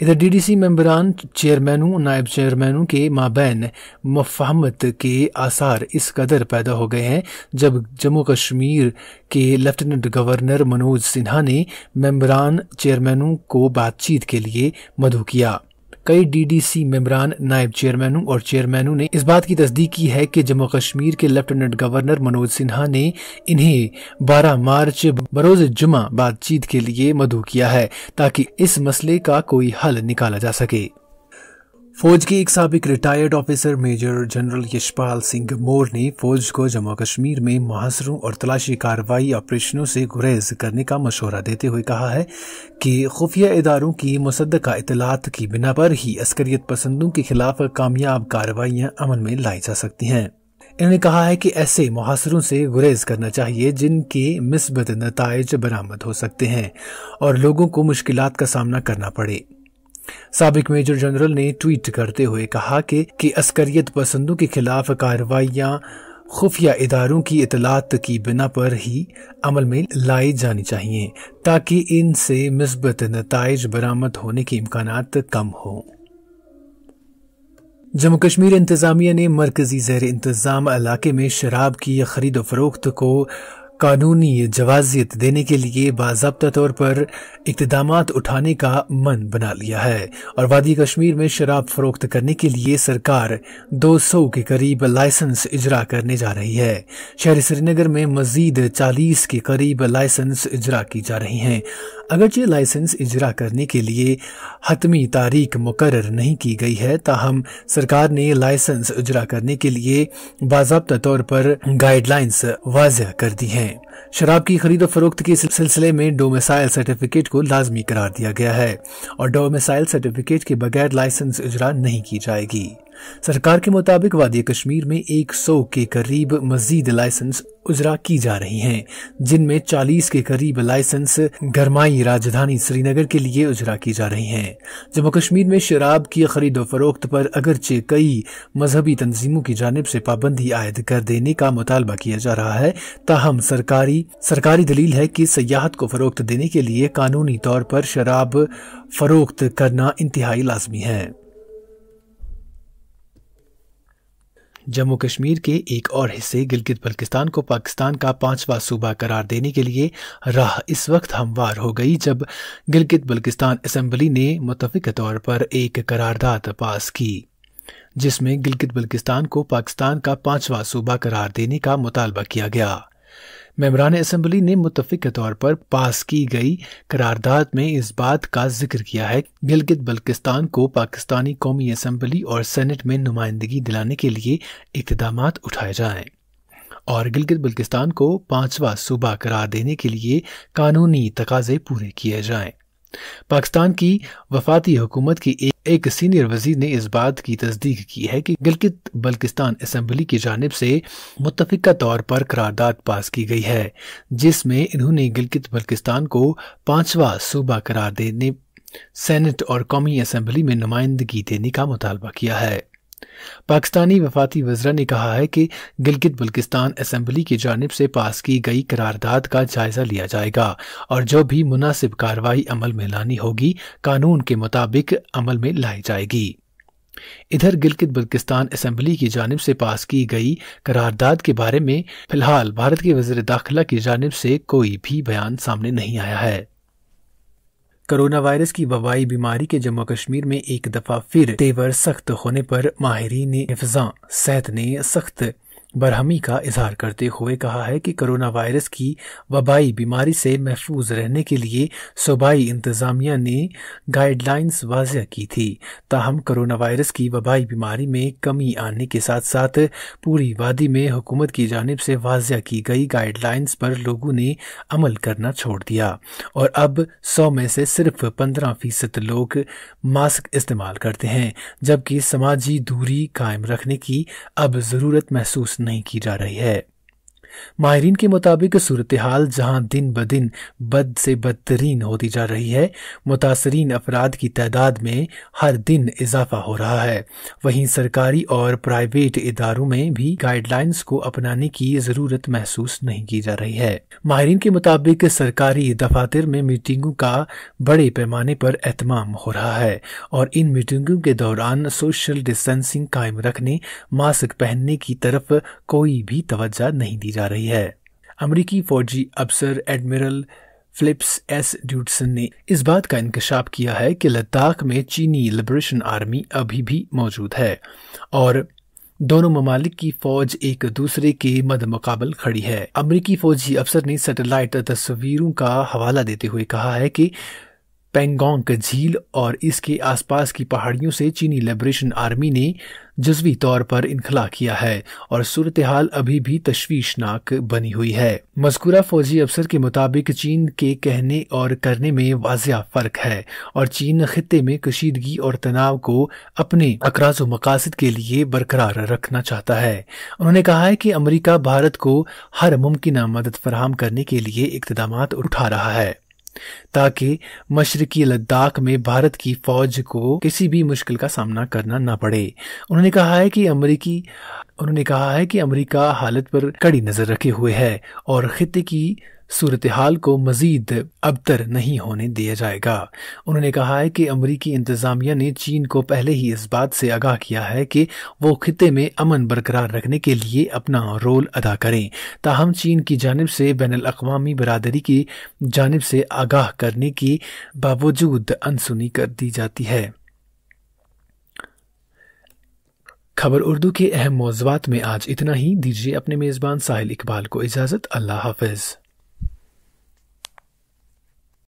ادھر D D C ممبران، چیئرمینوں، نائب چیئرمینوں کے مابین مفاہمت کے آثار اس قدر پیدا ہو گئے ہیں جب جموں کشمیر کے لیفٹیننٹ گورنر منوج سنہا نے ممبران چیئرمینوں کو بات چیت کے لیے مدعو کیا۔ کئی ڈی ڈی سی ممبران، نائب چیئرمینوں اور چیئرمینوں نے اس بات کی تصدیق کی ہے کہ جموں کشمیر کے لیفٹیننٹ گورنر منوج سنہا نے انہیں 12 مارچ بروز جمعہ بات چیت کے لیے مدعو کیا ہے تاکہ اس مسئلے کا کوئی حل نکالا جا سکے۔ فوج کے ایک سابق retired officer major general Yashpal Singh Mor نے فوج کو جموں کشمیر میں محاصروں اور تلاشی کارروائی آپریشنوں سے گریز کرنے کا مشورہ دیتے ہوئے کہا ہے کہ خفیہ اداروں کی مصدقہ اطلاعات کی بنا پر ہی عسکریت پسندوں کے خلاف کامیاب کارروائیاں عمل میں لائی جا سکتی ہیں۔ انہوں نے کہا ہے کہ ایسے محاصروں سے گریز کرنا چاہیے جن کے مثبت نتائج برآمد ہو سکتے ہیں اور لوگوں کو مشکلات کا سامنا کرنا پڑے۔ سابق میجر جنرل نے ٹویٹ کرتے ہوئے کہا کہ عسکریت پسندوں کے خلاف کارروائیاں خفیہ اداروں کی اطلاعات کی بنا پر ہی عمل میں لائی جانی چاہیے تاکہ ان سے مثبت نتائج برآمد ہونے کے امکانات کم ہوں۔ جموں کشمیر انتظامیہ نے مرکزی زیر انتظام علاقے میں شراب کی خرید و فروخت کو قانونی جوازیت دینے کے لیے باضابطہ طور پر اقدامات اٹھانے کا من بنا لیا ہے اور وادی کشمیر میں شراب فروخت کرنے کے لیے سرکار 200 کے قریب لائسنس اجرا کرنے جا رہی ہے۔ شہر سری نگر میں مزید 40 کے قریب لائسنس اجرا کی جا رہی ہیں۔ اگرچہ لائسنس اجرا کرنے کے لیے حتمی تاریخ مقرر نہیں کی گئی ہے، تاہم سرکار نے لائسنس اجرا کرنے کے لیے باضابطہ طور پر گائیڈ لائنز واضح کر دی ہیں۔ شراب کی خرید و فروخت کے سلسلے میں ڈومیسائل سرٹیفکیٹ کو لازمی قرار دیا گیا ہے اور ڈومیسائل سرٹیفکیٹ کے بغیر لائسنس اجرا نہیں کی جائے گی۔ سرکار کے مطابق وادی کشمیر میں 100 کے قریب مزید لائسنس اجرا کی جا رہی ہیں، جن میں 40 کے قریب لائسنس گرمائی راجدھانی سری نگر کے لیے اجرا کی جا رہی ہیں۔ جموں کشمیر میں شراب کی خرید و فروخت پر اگرچہ کئی مذہبی تنظیموں کی جانب سے پابندی عائد کر دینے کا مطالبہ کیا جا رہا ہے، تاہم سرکاری دلیل ہے کہ سیاحت کو فروخت دینے کے لیے قانونی طور پر شراب فروخت کرنا انتہائی لازمی ہے۔ جموں کشمیر کے ایک اور حصے گلگت بلتستان کو پاکستان کا 5واں صوبہ قرار دینے کے لیے راہ اس وقت ہموار ہو گئی جب گلگت بلتستان اسمبلی نے متفقہ طور پر ایک قرارداد پاس کی جس میں گلگت بلتستان کو پاکستان کا 5واں صوبہ قرار دینے کا مطالبہ کیا گیا۔ ممبران اسمبلی نے متفقہ طور پر پاس کی گئی قرارداد میں اس بات کا ذکر کیا ہے کہ گلگت بلتستان کو پاکستانی قومی اسمبلی اور سینٹ میں نمائندگی دلانے کے لیے اقدامات اٹھائے جائیں اور گلگت بلتستان کو 5واں صوبہ قرار دینے کے لیے قانونی تقاضے پورے کیے جائیں۔ پاکستان کی وفاقی حکومت کی ایک سینئر وزیر نے اس بات کی تصدیق کی ہے کہ گلگت بلتستان اسمبلی کی جانب سے متفقہ طور پر قرارداد پاس کی گئی ہے جس میں انہوں نے گلگت بلتستان کو 5واں صوبہ قرار دینے، سینٹ اور قومی اسمبلی میں نمائندگی دینے کا مطالبہ کیا ہے۔ پاکستانی وفاقی وزراء نے کہا ہے کہ گلگت بلتستان اسمبلی کی جانب سے پاس کی گئی قرارداد کا جائزہ لیا جائے گا اور جو بھی مناسب کارروائی عمل میں لانی ہوگی قانون کے مطابق عمل میں لائی جائے گی۔ ادھر گلگت بلتستان اسمبلی کی جانب سے پاس کی گئی قرارداد کے بارے میں فی الحال بھارت کے وزیر داخلہ کی جانب سے کوئی بھی بیان سامنے نہیں آیا ہے۔ کرونا وائرس کی وبائی بیماری کے جموں کشمیر میں ایک دفعہ پھر تیور سخت ہونے پر ماہرین حفظان صحت نے سخت برہمی کا اظہار کرتے ہوئے کہا ہے کہ کرونا وائرس کی وبائی بیماری سے محفوظ رہنے کے لیے صوبائی انتظامیہ نے گائیڈ لائنز واضح کی تھی، تاہم کرونا وائرس کی وبائی بیماری میں کمی آنے کے ساتھ ساتھ پوری وادی میں حکومت کی جانب سے واضح کی گئی گائیڈ لائنز پر لوگوں نے عمل کرنا چھوڑ دیا اور اب 100 میں سے صرف 15% لوگ ماسک استعمال کرتے ہیں، جبکہ سماجی دوری قائم رکھنے کی اب ضرورت محسوس نہیں کی جا رہی ہے۔ ماہرین کے مطابق صورتحال جہاں دن بدن بد سے بدترین ہوتی جا رہی ہے، متاثرین افراد کی تعداد میں ہر دن اضافہ ہو رہا ہے، وہیں سرکاری اور پرائیویٹ اداروں میں بھی گائیڈ لائنز کو اپنانے کی ضرورت محسوس نہیں کی جا رہی ہے۔ ماہرین کے مطابق سرکاری دفاتر میں میٹنگوں کا بڑے پیمانے پر اہتمام ہو رہا ہے اور ان میٹنگوں کے دوران سوشل ڈسٹینسنگ قائم رکھنے، ماسک پہننے کی طرف کوئی بھی توجہ نہیں دی جا رہی ہے۔ امریکی فوجی افسر ایڈمرل فلپس ایس ڈیوڈسن نے اس بات کا انکشاف کیا ہے کہ لداخ میں چینی لبریشن آرمی ابھی بھی موجود ہے اور دونوں ممالک کی فوج ایک دوسرے کے مد مقابل کھڑی ہے۔ امریکی فوجی افسر نے سیٹلائٹ تصویروں کا حوالہ دیتے ہوئے کہا ہے کہ پینگونگ جھیل اور اس کے آس پاس کی پہاڑیوں سے چینی لبریشن آرمی نے جزوی طور پر انخلا کیا ہے اور صورتحال ابھی بھی تشویشناک بنی ہوئی ہے۔ مذکورہ فوجی افسر کے مطابق چین کے کہنے اور کرنے میں واضح فرق ہے اور چین خطے میں کشیدگی اور تناؤ کو اپنے اغراض و مقاصد کے لیے برقرار رکھنا چاہتا ہے۔ انہوں نے کہا ہے کہ امریکہ بھارت کو ہر ممکنہ مدد فراہم کرنے کے لیے اقدامات اٹھا رہا ہے تاکہ مشرقی لداخ میں بھارت کی فوج کو کسی بھی مشکل کا سامنا کرنا نہ پڑے۔ انہوں نے کہا ہے کہ امریکہ حالت پر کڑی نظر رکھے ہوئے ہے اور خطے کی صورتحال کو مزید ابتر نہیں ہونے دیا جائے گا۔ انہوں نے کہا ہے کہ امریکی انتظامیہ نے چین کو پہلے ہی اس بات سے آگاہ کیا ہے کہ وہ خطے میں امن برقرار رکھنے کے لیے اپنا رول ادا کریں، تاہم چین کی جانب سے بین الاقوامی برادری کی جانب سے آگاہ کرنے کے باوجود انسنی کر دی جاتی ہے۔ خبر اردو کے اہم موضوعات میں آج اتنا ہی۔ دیجیے اپنے میزبان ساحل اقبال کو اجازت۔ اللہ حافظ۔